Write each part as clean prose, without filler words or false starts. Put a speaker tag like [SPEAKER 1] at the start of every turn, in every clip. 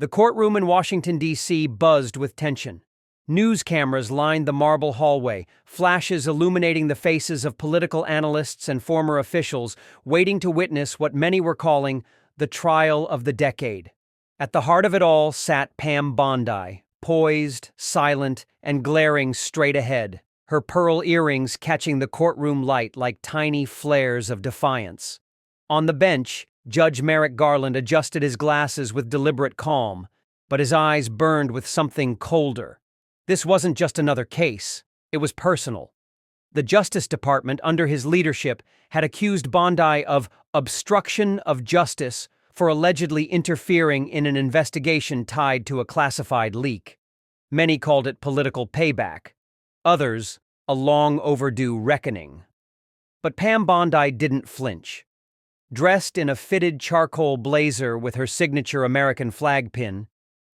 [SPEAKER 1] The courtroom in Washington, D.C. buzzed with tension. News cameras lined the marble hallway, flashes illuminating the faces of political analysts and former officials waiting to witness what many were calling the trial of the decade. At the heart of it all sat Pam Bondi, poised, silent, and glaring straight ahead, her pearl earrings catching the courtroom light like tiny flares of defiance. On the bench, Judge Merrick Garland adjusted his glasses with deliberate calm, but his eyes burned with something colder. This wasn't just another case, it was personal. The Justice Department, under his leadership, had accused Bondi of obstruction of justice for allegedly interfering in an investigation tied to a classified leak. Many called it political payback. Others, a long overdue reckoning. But Pam Bondi didn't flinch. Dressed in a fitted charcoal blazer with her signature American flag pin,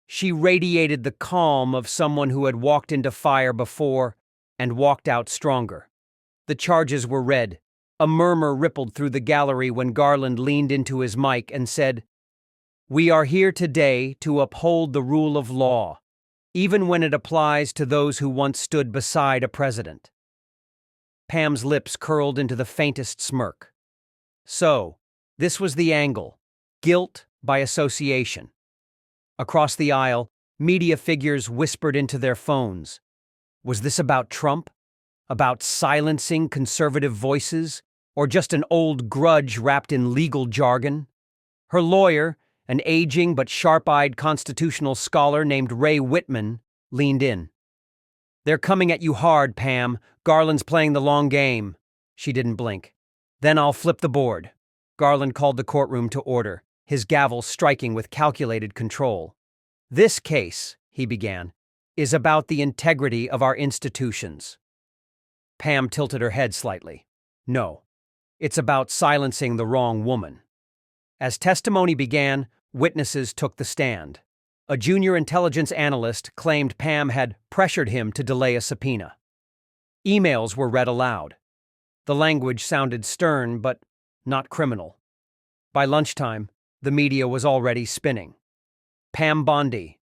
[SPEAKER 1] she radiated the calm of someone who had walked into fire before and walked out stronger. The charges were read. A murmur rippled through the gallery when Garland leaned into his mic and said, "We are here today to uphold the rule of law, even when it applies to those who once stood beside a president." Pam's lips curled into the faintest smirk. So, this was the angle: guilt by association. Across the aisle, media figures whispered into their phones. Was this about Trump? About silencing conservative voices? Or just an old grudge wrapped in legal jargon? Her lawyer, an aging but sharp-eyed constitutional scholar named Ray Whitman, leaned in. "They're coming at you hard, Pam. Garland's playing the long game." She didn't blink. "Then I'll flip the board." Garland called the courtroom to order, his gavel striking with calculated control. "This case," he began, "is about the integrity of our institutions." Pam tilted her head slightly. "No, it's about silencing the wrong woman." As testimony began, witnesses took the stand. A junior intelligence analyst claimed Pam had pressured him to delay a subpoena. Emails were read aloud. The language sounded stern, but not criminal. By lunchtime, the media was already spinning. Pam Bondi.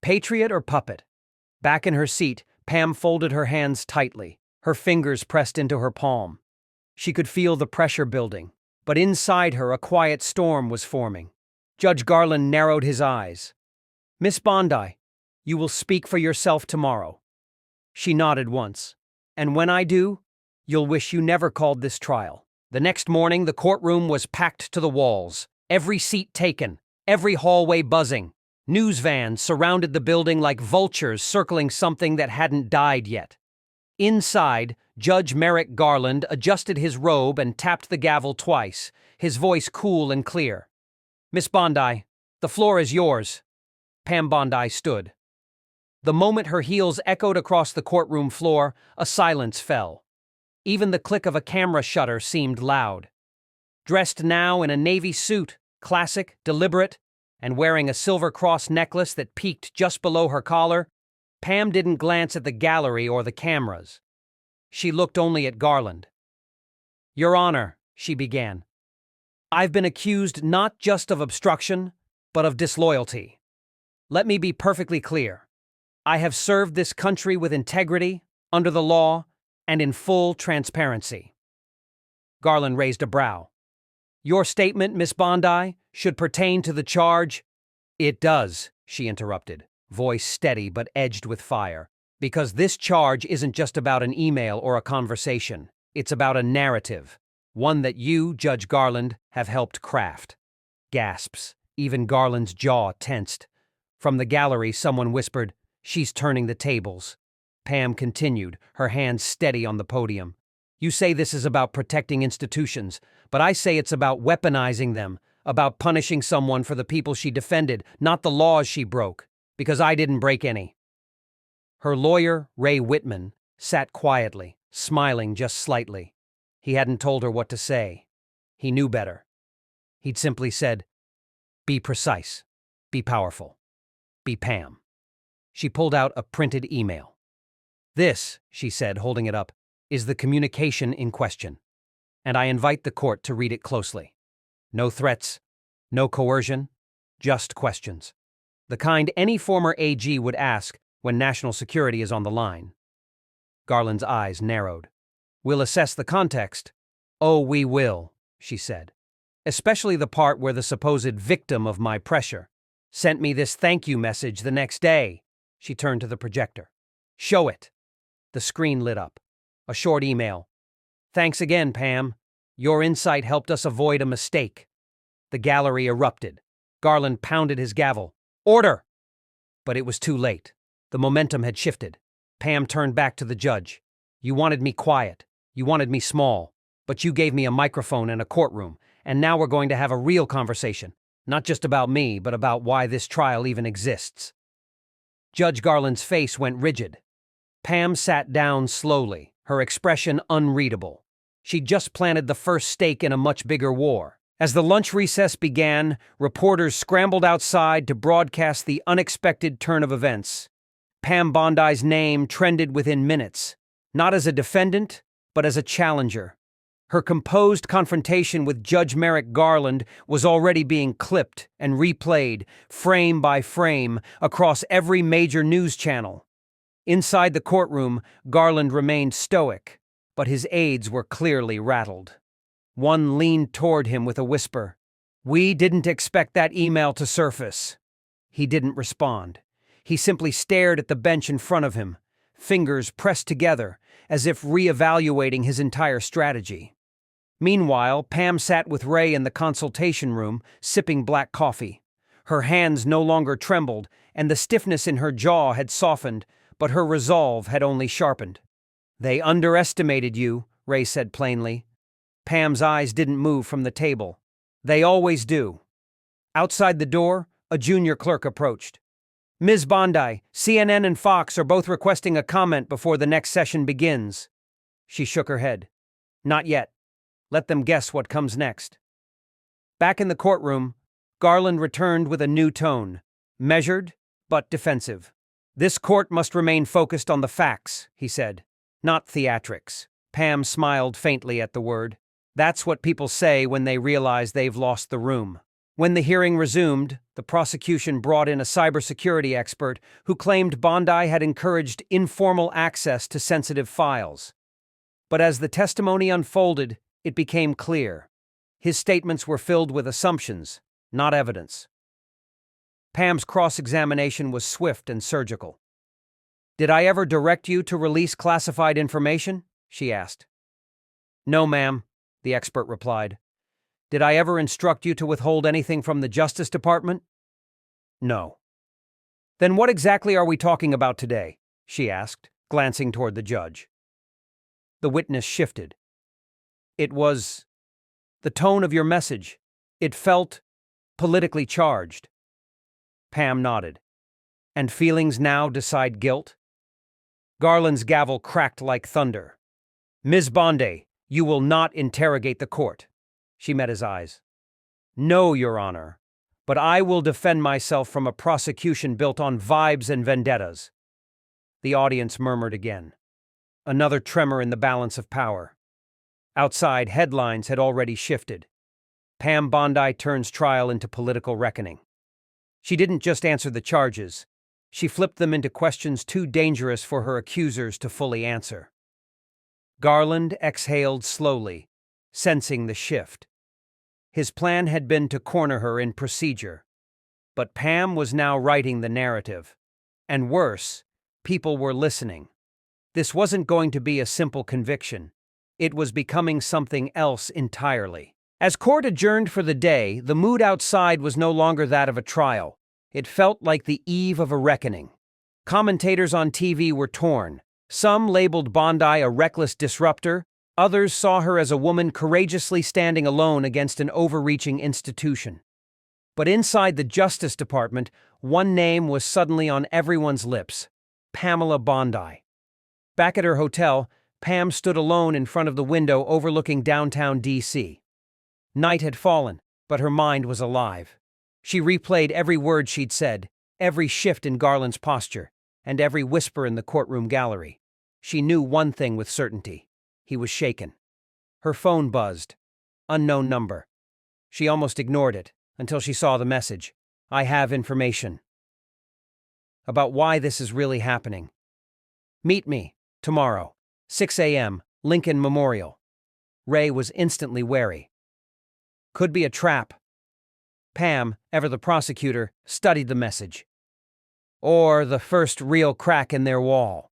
[SPEAKER 1] Patriot or puppet? Back in her seat, Pam folded her hands tightly, her fingers pressed into her palm. She could feel the pressure building, but inside her a quiet storm was forming. Judge Garland narrowed his eyes. "Miss Bondi, you will speak for yourself tomorrow." She nodded once. "And when I do, you'll wish you never called this trial." The next morning, the courtroom was packed to the walls, every seat taken, every hallway buzzing. News vans surrounded the building like vultures circling something that hadn't died yet. Inside, Judge Merrick Garland adjusted his robe and tapped the gavel twice, his voice cool and clear. "Miss Bondi, the floor is yours." Pam Bondi stood. The moment her heels echoed across the courtroom floor, a silence fell. Even the click of a camera shutter seemed loud. Dressed now in a navy suit, classic, deliberate, and wearing a silver cross necklace that peaked just below her collar, Pam didn't glance at the gallery or the cameras. She looked only at Garland. "Your Honor," she began, "I've been accused not just of obstruction, but of disloyalty. Let me be perfectly clear. I have served this country with integrity, under the law, and in full transparency." Garland raised a brow. "Your statement, Miss Bondi, should pertain to the charge." "It does," she interrupted, voice steady but edged with fire, "because this charge isn't just about an email or a conversation. It's about a narrative, one that you, Judge Garland, have helped craft." Gasps. Even Garland's jaw tensed. From the gallery, someone whispered, "She's turning the tables." Pam continued, her hands steady on the podium. "You say this is about protecting institutions, but I say it's about weaponizing them, about punishing someone for the people she defended, not the laws she broke, because I didn't break any." Her lawyer, Ray Whitman, sat quietly, smiling just slightly. He hadn't told her what to say. He knew better. He'd simply said, "Be precise, be powerful, be Pam." She pulled out a printed email. "This," she said, holding it up, "is the communication in question, and I invite the court to read it closely. No threats, no coercion, just questions. The kind any former AG would ask when national security is on the line. Garland's eyes narrowed. "We'll assess the context." "Oh, we will," she said. "Especially the part where the supposed victim of my pressure sent me this thank you message the next day." She turned to the projector. "Show it." The screen lit up. A short email. "Thanks again, Pam. Your insight helped us avoid a mistake." The gallery erupted. Garland pounded his gavel. "Order!" But it was too late. The momentum had shifted. Pam turned back to the judge. "You wanted me quiet. You wanted me small. But you gave me a microphone and a courtroom, and now we're going to have a real conversation. Not just about me, but about why this trial even exists." Judge Garland's face went rigid. Pam sat down slowly, her expression unreadable. She'd just planted the first stake in a much bigger war. As the lunch recess began, reporters scrambled outside to broadcast the unexpected turn of events. Pam Bondi's name trended within minutes, not as a defendant, but as a challenger. Her composed confrontation with Judge Merrick Garland was already being clipped and replayed, frame by frame, across every major news channel. Inside the courtroom, Garland remained stoic, but his aides were clearly rattled. One leaned toward him with a whisper. "We didn't expect that email to surface." He didn't respond. He simply stared at the bench in front of him, fingers pressed together, as if re-evaluating his entire strategy. Meanwhile, Pam sat with Ray in the consultation room, sipping black coffee. Her hands no longer trembled, and the stiffness in her jaw had softened, but her resolve had only sharpened. "They underestimated you," Ray said plainly. Pam's eyes didn't move from the table. "They always do." Outside the door, a junior clerk approached. "Ms. Bondi, CNN and Fox are both requesting a comment before the next session begins." She shook her head. "Not yet. Let them guess what comes next." Back in the courtroom, Garland returned with a new tone, measured but defensive. "This court must remain focused on the facts," he said, "not theatrics." Pam smiled faintly at the word. That's what people say when they realize they've lost the room. When the hearing resumed, the prosecution brought in a cybersecurity expert who claimed Bondi had encouraged informal access to sensitive files. But as the testimony unfolded, it became clear. His statements were filled with assumptions, not evidence. Pam's cross-examination was swift and surgical. "Did I ever direct you to release classified information?" she asked. "No, ma'am," the expert replied. "Did I ever instruct you to withhold anything from the Justice Department?" "No." "Then what exactly are we talking about today?" she asked, glancing toward the judge. The witness shifted. "It was the tone of your message. It felt politically charged." Pam nodded. "And feelings now decide guilt?" Garland's gavel cracked like thunder. "Ms. Bondi, you will not interrogate the court." She met his eyes. "No, Your Honor, but I will defend myself from a prosecution built on vibes and vendettas." The audience murmured again. Another tremor in the balance of power. Outside, headlines had already shifted. Pam Bondi turns trial into political reckoning. She didn't just answer the charges. She flipped them into questions too dangerous for her accusers to fully answer. Garland exhaled slowly, sensing the shift. His plan had been to corner her in procedure. But Pam was now writing the narrative. And worse, people were listening. This wasn't going to be a simple conviction. It was becoming something else entirely. As court adjourned for the day, the mood outside was no longer that of a trial. It felt like the eve of a reckoning. Commentators on TV were torn. Some labeled Bondi a reckless disruptor. Others saw her as a woman courageously standing alone against an overreaching institution. But inside the Justice Department, one name was suddenly on everyone's lips: Pamela Bondi. Back at her hotel, Pam stood alone in front of the window overlooking downtown D.C. Night had fallen, but her mind was alive. She replayed every word she'd said, every shift in Garland's posture, and every whisper in the courtroom gallery. She knew one thing with certainty. He was shaken. Her phone buzzed. Unknown number. She almost ignored it, until she saw the message. "I have information." about why this is really happening. Meet me, tomorrow, 6 a.m., Lincoln Memorial. Ray was instantly wary. Could be a trap. Pam, ever the prosecutor, studied the message. Or the first real crack in their wall.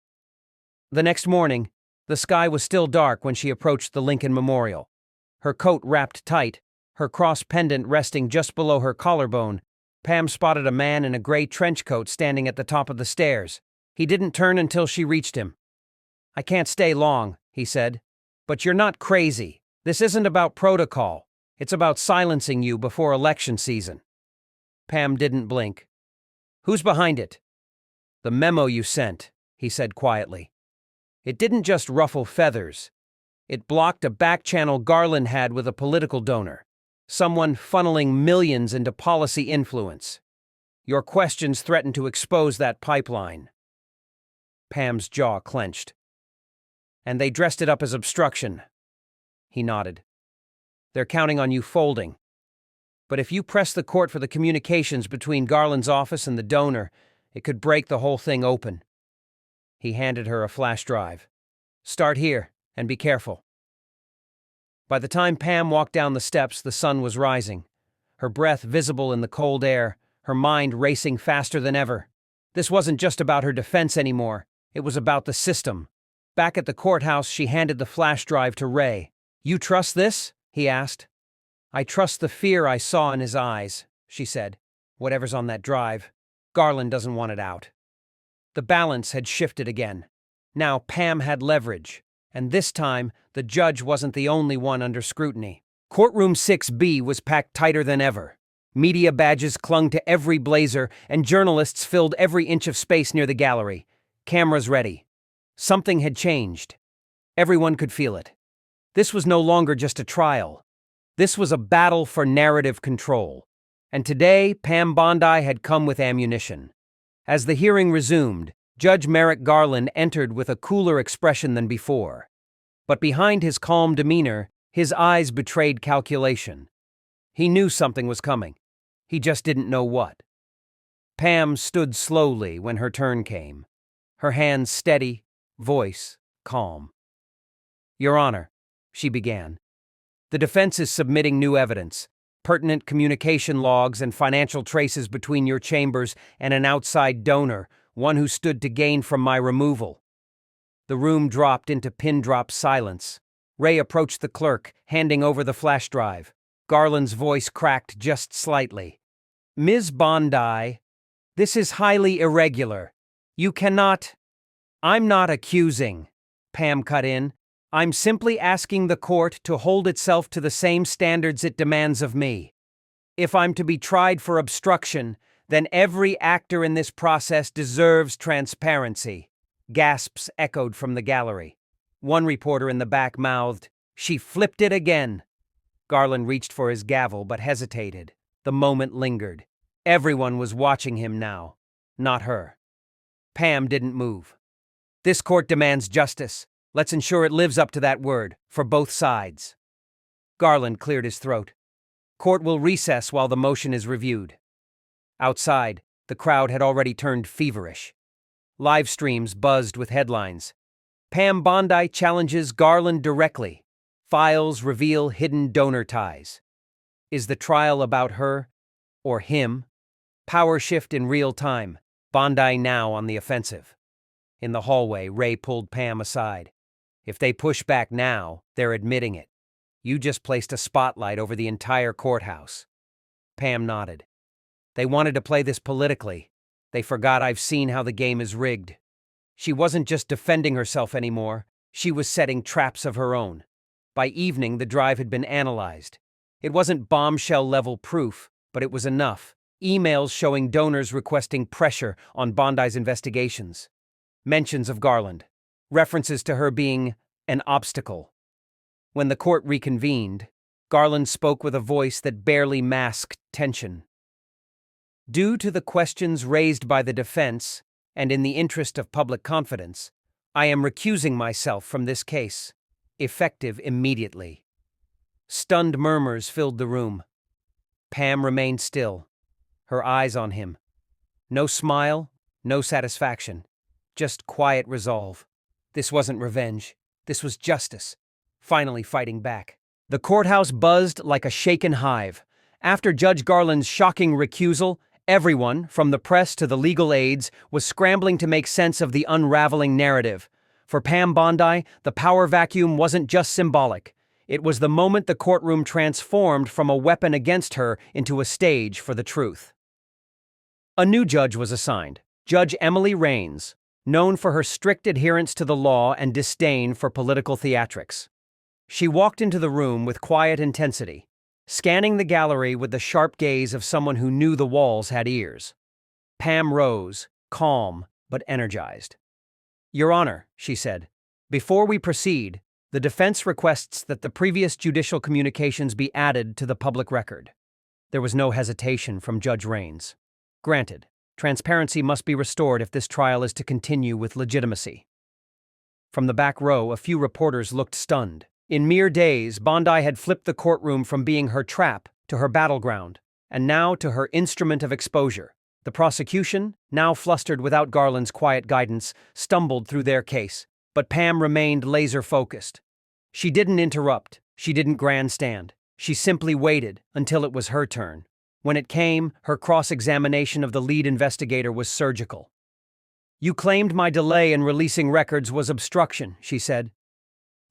[SPEAKER 1] The next morning, the sky was still dark when she approached the Lincoln Memorial. Her coat wrapped tight, her cross pendant resting just below her collarbone, Pam spotted a man in a gray trench coat standing at the top of the stairs. He didn't turn until she reached him. "I can't stay long," he said. "But you're not crazy. This isn't about protocol. It's about silencing you before election season." Pam didn't blink. "Who's behind it?" "The memo you sent," he said quietly. It didn't just ruffle feathers. It blocked a back-channel Garland had with a political donor, someone funneling millions into policy influence. Your questions threaten to expose that pipeline. Pam's jaw clenched. "And they dressed it up as obstruction." He nodded. "They're counting on you folding. But if you press the court for the communications between Garland's office and the donor, it could break the whole thing open." He handed her a flash drive. "Start here, and be careful." By the time Pam walked down the steps, the sun was rising. Her breath visible in the cold air, her mind racing faster than ever. This wasn't just about her defense anymore. It was about the system. Back at the courthouse, she handed the flash drive to Ray. "You trust this?" he asked. "I trust the fear I saw in his eyes," she said. "Whatever's on that drive, Garland doesn't want it out." The balance had shifted again. Now Pam had leverage, and this time the judge wasn't the only one under scrutiny. Courtroom 6B was packed tighter than ever. Media badges clung to every blazer, and journalists filled every inch of space near the gallery. Cameras ready. Something had changed. Everyone could feel it. This was no longer just a trial. This was a battle for narrative control. And today, Pam Bondi had come with ammunition. As the hearing resumed, Judge Merrick Garland entered with a cooler expression than before. But behind his calm demeanor, his eyes betrayed calculation. He knew something was coming. He just didn't know what. Pam stood slowly when her turn came. Her hands steady, voice calm. "Your Honor," she began, "the defense is submitting new evidence, pertinent communication logs and financial traces between your chambers and an outside donor, one who stood to gain from my removal." The room dropped into pin-drop silence. Ray approached the clerk, handing over the flash drive. Garland's voice cracked just slightly. "Ms. Bondi, this is highly irregular. You cannot—" "I'm not accusing," Pam cut in. "I'm simply asking the court to hold itself to the same standards it demands of me. If I'm to be tried for obstruction, then every actor in this process deserves transparency." Gasps echoed from the gallery. One reporter in the back mouthed, "She flipped it again." Garland reached for his gavel but hesitated. The moment lingered. Everyone was watching him now, not her. Pam didn't move. "This court demands justice. Let's ensure it lives up to that word, for both sides." Garland cleared his throat. "Court will recess while the motion is reviewed." Outside, the crowd had already turned feverish. Live streams buzzed with headlines. "Pam Bondi challenges Garland directly. Files reveal hidden donor ties." Is the trial about her or him? Power shift in real time. Bondi now on the offensive. In the hallway, Ray pulled Pam aside. "If they push back now, they're admitting it. You just placed a spotlight over the entire courthouse." Pam nodded. "They wanted to play this politically. They forgot I've seen how the game is rigged." She wasn't just defending herself anymore. She was setting traps of her own. By evening, the drive had been analyzed. It wasn't bombshell-level proof, but it was enough. Emails showing donors requesting pressure on Bondi's investigations. Mentions of Garland. References to her being an obstacle. When the court reconvened, Garland spoke with a voice that barely masked tension. "Due to the questions raised by the defense, and in the interest of public confidence, I am recusing myself from this case, effective immediately." Stunned murmurs filled the room. Pam remained still, her eyes on him. No smile, No satisfaction. Just quiet resolve. This wasn't revenge. This was justice. Finally fighting back. The courthouse buzzed like a shaken hive. After Judge Garland's shocking recusal, everyone, from the press to the legal aides, was scrambling to make sense of the unraveling narrative. For Pam Bondi, the power vacuum wasn't just symbolic. It was the moment the courtroom transformed from a weapon against her into a stage for the truth. A new judge was assigned, Judge Emily Raines, known for her strict adherence to the law and disdain for political theatrics. She walked into the room with quiet intensity, scanning the gallery with the sharp gaze of someone who knew the walls had ears. Pam rose, calm but energized. "Your Honor," she said, "before we proceed, the defense requests that the previous judicial communications be added to the public record." There was no hesitation from Judge Raines. "Granted. Transparency must be restored if this trial is to continue with legitimacy." From the back row, a few reporters looked stunned. In mere days, Bondi had flipped the courtroom from being her trap to her battleground, and now to her instrument of exposure. The prosecution, now flustered without Garland's quiet guidance, stumbled through their case, but Pam remained laser-focused. She didn't interrupt, she didn't grandstand. She simply waited until it was her turn. When it came, her cross-examination of the lead investigator was surgical. "You claimed my delay in releasing records was obstruction," she said.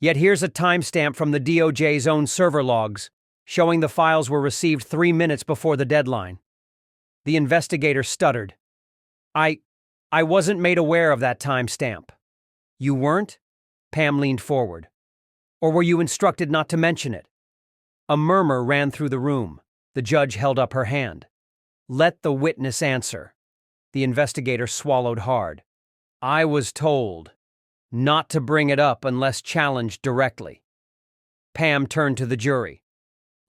[SPEAKER 1] "Yet here's a timestamp from the DOJ's own server logs, showing the files were received 3 minutes before the deadline." The investigator stuttered. I wasn't made aware of that timestamp." "You weren't?" Pam leaned forward. "Or were you instructed not to mention it?" A murmur ran through the room. The judge held up her hand. "Let the witness answer." The investigator swallowed hard. "I was told not to bring it up unless challenged directly." Pam turned to the jury.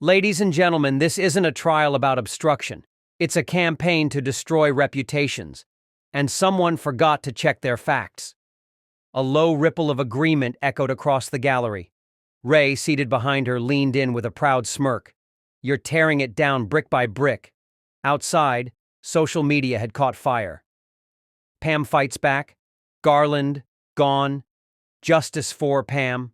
[SPEAKER 1] "Ladies and gentlemen, this isn't a trial about obstruction. It's a campaign to destroy reputations, and someone forgot to check their facts." A low ripple of agreement echoed across the gallery. Ray, seated behind her, leaned in with a proud smirk. "You're tearing it down brick by brick." Outside, social media had caught fire. Pam fights back. Garland, gone. Justice for Pam.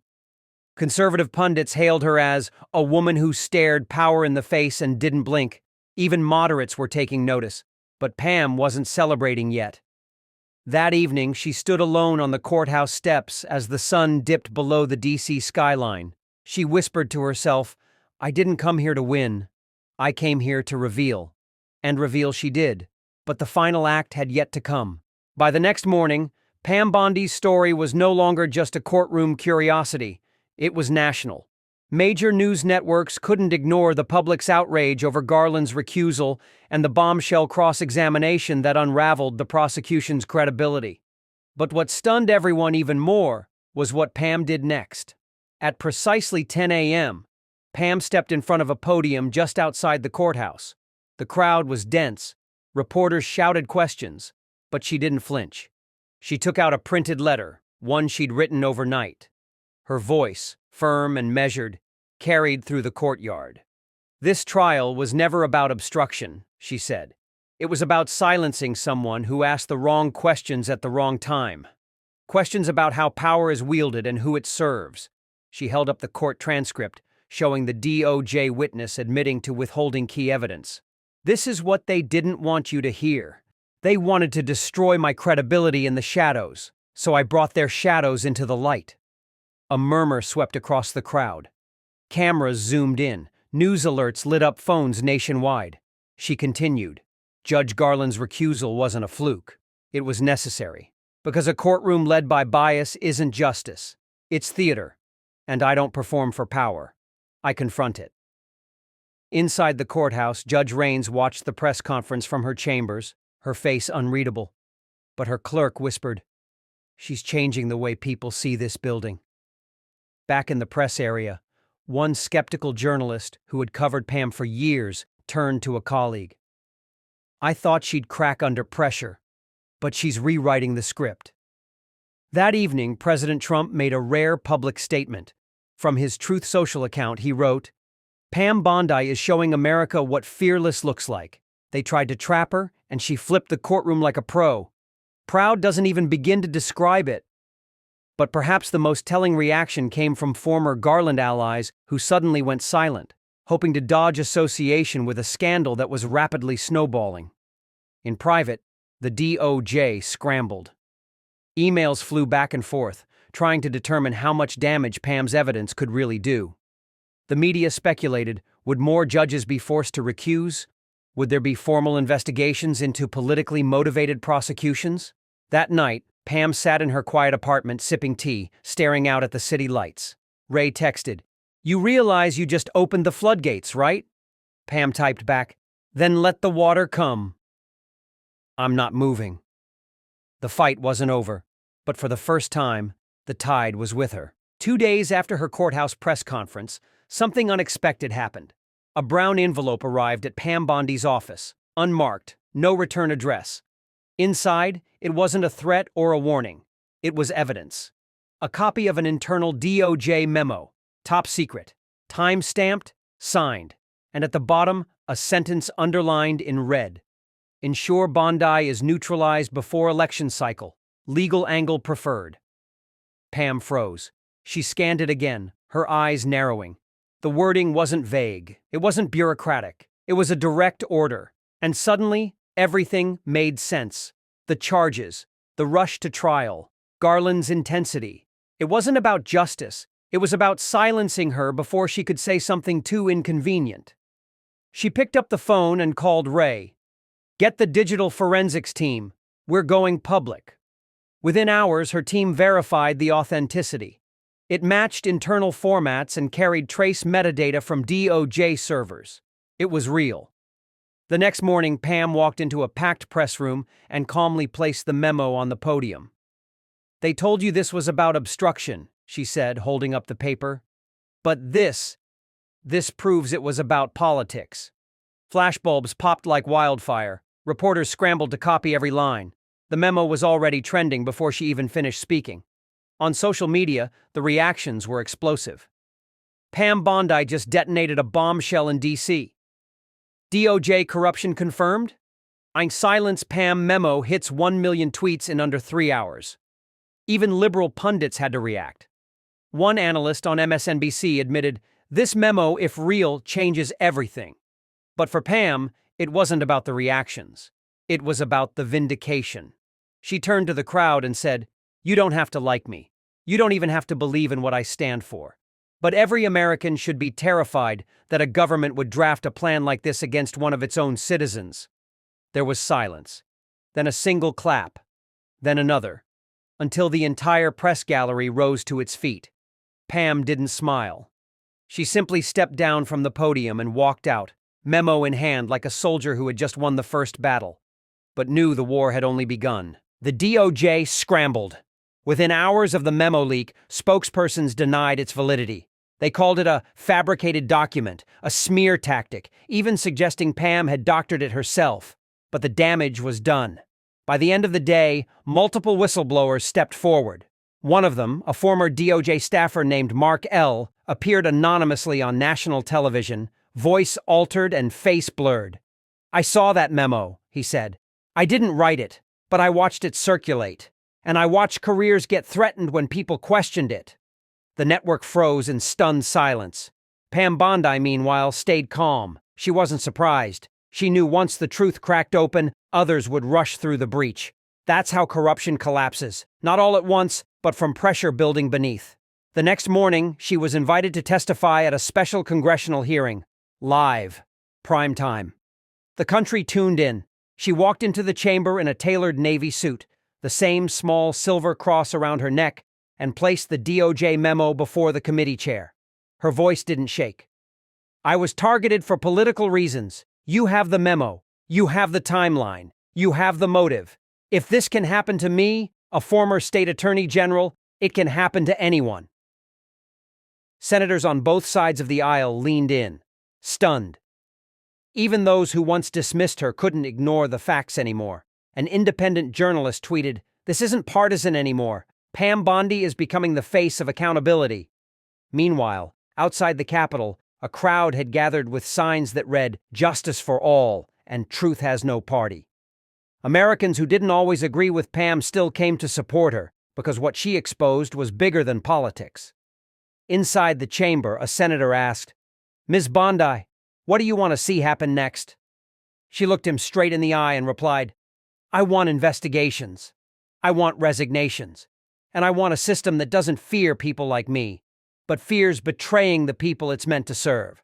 [SPEAKER 1] Conservative pundits hailed her as a woman who stared power in the face and didn't blink. Even moderates were taking notice, but Pam wasn't celebrating yet. That evening, she stood alone on the courthouse steps as the sun dipped below the D.C. skyline. She whispered to herself, "I didn't come here to win. I came here to reveal." And reveal she did. But the final act had yet to come. By the next morning, Pam Bondi's story was no longer just a courtroom curiosity. It was national. Major news networks couldn't ignore the public's outrage over Garland's recusal and the bombshell cross-examination that unraveled the prosecution's credibility. But what stunned everyone even more was what Pam did next. At precisely 10 a.m., Pam stepped in front of a podium just outside the courthouse. The crowd was dense. Reporters shouted questions, but she didn't flinch. She took out a printed letter, one she'd written overnight. Her voice, firm and measured, carried through the courtyard. "This trial was never about obstruction," she said. "It was about silencing someone who asked the wrong questions at the wrong time. Questions about how power is wielded and who it serves." She held up the court transcript, showing the DOJ witness admitting to withholding key evidence. "This is what they didn't want you to hear. They wanted to destroy my credibility in the shadows, so I brought their shadows into the light." A murmur swept across the crowd. Cameras zoomed in. News alerts lit up phones nationwide. She continued, "Judge Garland's recusal wasn't a fluke. It was necessary. Because a courtroom led by bias isn't justice. It's theater. And I don't perform for power. I confront it." Inside the courthouse, Judge Raines watched the press conference from her chambers, her face unreadable. But her clerk whispered, "She's changing the way people see this building." Back in the press area, one skeptical journalist who had covered Pam for years turned to a colleague. "I thought she'd crack under pressure, but she's rewriting the script." That evening, President Trump made a rare public statement. From his Truth Social account, he wrote, "Pam Bondi is showing America what fearless looks like. They tried to trap her, and she flipped the courtroom like a pro. Proud doesn't even begin to describe it. But perhaps the most telling reaction came from former Garland allies who suddenly went silent, hoping to dodge association with a scandal that was rapidly snowballing. In private, the DOJ scrambled. Emails flew back and forth, trying to determine how much damage Pam's evidence could really do. The media speculated, would more judges be forced to recuse? Would there be formal investigations into politically motivated prosecutions? That night, Pam sat in her quiet apartment sipping tea, staring out at the city lights. Ray texted, "You realize you just opened the floodgates, right?" Pam typed back, "Then let the water come." I'm not moving. The fight wasn't over, but for the first time, the tide was with her. 2 days after her courthouse press conference, something unexpected happened. A brown envelope arrived at Pam Bondi's office, unmarked, no return address. Inside, it wasn't a threat or a warning. It was evidence. A copy of an internal DOJ memo, top secret, time-stamped, signed, and at the bottom, a sentence underlined in red. Ensure Bondi is neutralized before election cycle. Legal angle preferred. Pam froze. She scanned it again, her eyes narrowing. The wording wasn't vague. It wasn't bureaucratic. It was a direct order. And suddenly, everything made sense. The charges, the rush to trial, Garland's intensity. It wasn't about justice. It was about silencing her before she could say something too inconvenient. She picked up the phone and called Ray. "Get the digital forensics team. We're going public." Within hours, her team verified the authenticity. It matched internal formats and carried trace metadata from DOJ servers. It was real. The next morning, Pam walked into a packed press room and calmly placed the memo on the podium. "They told you this was about obstruction," she said, holding up the paper. "But this proves it was about politics." Flashbulbs popped like wildfire. Reporters scrambled to copy every line. The memo was already trending before she even finished speaking. On social media, the reactions were explosive. Pam Bondi just detonated a bombshell in D.C. DOJ corruption confirmed? Ein Silence Pam memo hits 1 million tweets in under 3 hours. Even liberal pundits had to react. One analyst on MSNBC admitted, "This memo, if real, changes everything." But for Pam, it wasn't about the reactions. It was about the vindication. She turned to the crowd and said, "You don't have to like me. You don't even have to believe in what I stand for. But every American should be terrified that a government would draft a plan like this against one of its own citizens." There was silence. Then a single clap. Then another. Until the entire press gallery rose to its feet. Pam didn't smile. She simply stepped down from the podium and walked out, memo in hand like a soldier who had just won the first battle, but knew the war had only begun. The DOJ scrambled. Within hours of the memo leak, spokespersons denied its validity. They called it a fabricated document, a smear tactic, even suggesting Pam had doctored it herself. But the damage was done. By the end of the day, multiple whistleblowers stepped forward. One of them, a former DOJ staffer named Mark L., appeared anonymously on national television, voice altered and face blurred. "I saw that memo," he said. "I didn't write it, but I watched it circulate. And I watched careers get threatened when people questioned it." The network froze in stunned silence. Pam Bondi, meanwhile, stayed calm. She wasn't surprised. She knew once the truth cracked open, others would rush through the breach. That's how corruption collapses. Not all at once, but from pressure building beneath. The next morning, she was invited to testify at a special congressional hearing. Live. Prime time. The country tuned in. She walked into the chamber in a tailored navy suit, the same small silver cross around her neck, and placed the DOJ memo before the committee chair. Her voice didn't shake. "I was targeted for political reasons. You have the memo. You have the timeline. You have the motive. If this can happen to me, a former state attorney general, it can happen to anyone." Senators on both sides of the aisle leaned in, stunned. Even those who once dismissed her couldn't ignore the facts anymore. An independent journalist tweeted, "This isn't partisan anymore. Pam Bondi is becoming the face of accountability." Meanwhile, outside the Capitol, a crowd had gathered with signs that read, "Justice for all," and "Truth has no party." Americans who didn't always agree with Pam still came to support her, because what she exposed was bigger than politics. Inside the chamber, a senator asked, "Ms. Bondi, what do you want to see happen next?" She looked him straight in the eye and replied, "I want investigations. I want resignations. And I want a system that doesn't fear people like me, but fears betraying the people it's meant to serve."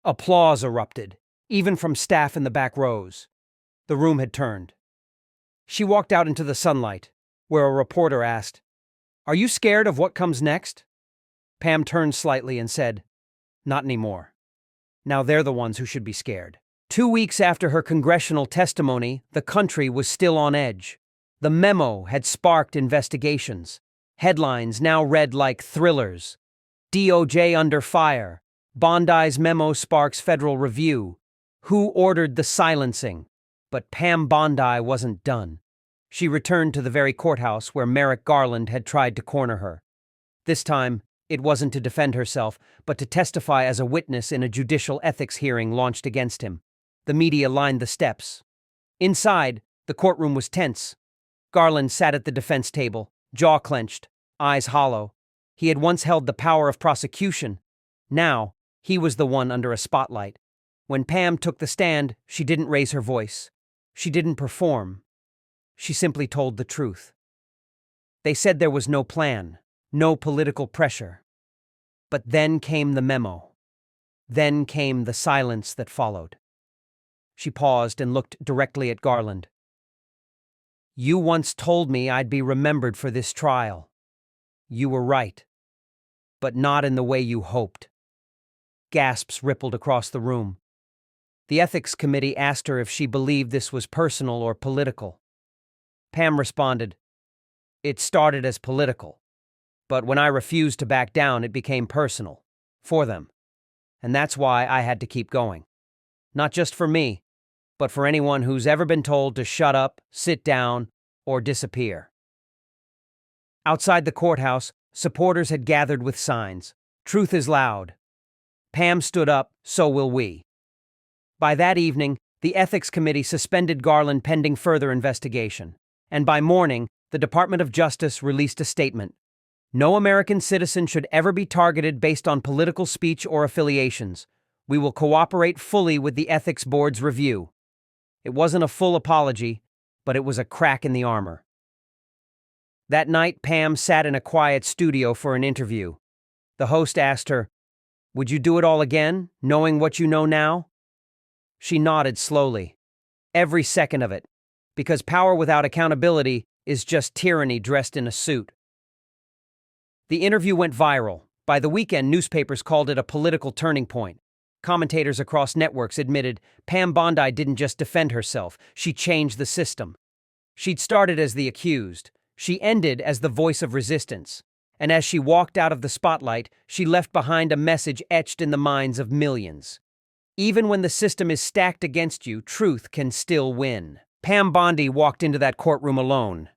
[SPEAKER 1] Applause erupted, even from staff in the back rows. The room had turned. She walked out into the sunlight, where a reporter asked, "Are you scared of what comes next?" Pam turned slightly and said, "Not anymore. Now they're the ones who should be scared." 2 weeks after her congressional testimony, the country was still on edge. The memo had sparked investigations. Headlines now read like thrillers. DOJ under fire. Bondi's memo sparks federal review. Who ordered the silencing? But Pam Bondi wasn't done. She returned to the very courthouse where Merrick Garland had tried to corner her. This time, it wasn't to defend herself, but to testify as a witness in a judicial ethics hearing launched against him. The media lined the steps. Inside, the courtroom was tense. Garland sat at the defense table, jaw clenched, eyes hollow. He had once held the power of prosecution. Now, he was the one under a spotlight. When Pam took the stand, she didn't raise her voice. She didn't perform. She simply told the truth. They said there was no plan, no political pressure. But then came the memo. Then came the silence that followed. She paused and looked directly at Garland. "You once told me I'd be remembered for this trial. You were right. But not in the way you hoped." Gasps rippled across the room. The ethics committee asked her if she believed this was personal or political. Pam responded, "It started as political, but when I refused to back down, it became personal. For them. And that's why I had to keep going. Not just for me, but for anyone who's ever been told to shut up, sit down, or disappear." Outside the courthouse, supporters had gathered with signs. "Truth is loud. Pam stood up, so will we." By that evening, the Ethics Committee suspended Garland pending further investigation. And by morning, the Department of Justice released a statement. "No American citizen should ever be targeted based on political speech or affiliations. We will cooperate fully with the Ethics Board's review." It wasn't a full apology, but it was a crack in the armor. That night, Pam sat in a quiet studio for an interview. The host asked her, "Would you do it all again, knowing what you know now?" She nodded slowly. Every second of it. Because power without accountability is just tyranny dressed in a suit. The interview went viral. By the weekend, newspapers called it a political turning point. Commentators across networks admitted Pam Bondi didn't just defend herself, she changed the system. She'd started as the accused. She ended as the voice of resistance. And as she walked out of the spotlight, she left behind a message etched in the minds of millions. Even when the system is stacked against you, truth can still win. Pam Bondi walked into that courtroom alone.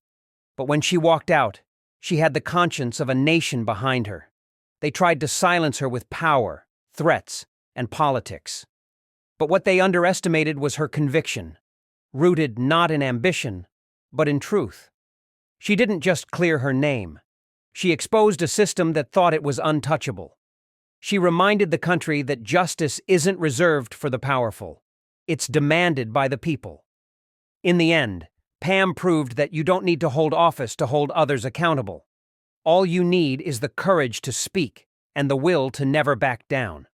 [SPEAKER 1] But when she walked out, she had the conscience of a nation behind her. They tried to silence her with power, threats, and politics. But what they underestimated was her conviction, rooted not in ambition, but in truth. She didn't just clear her name. She exposed a system that thought it was untouchable. She reminded the country that justice isn't reserved for the powerful. It's demanded by the people. In the end, Pam proved that you don't need to hold office to hold others accountable. All you need is the courage to speak and the will to never back down.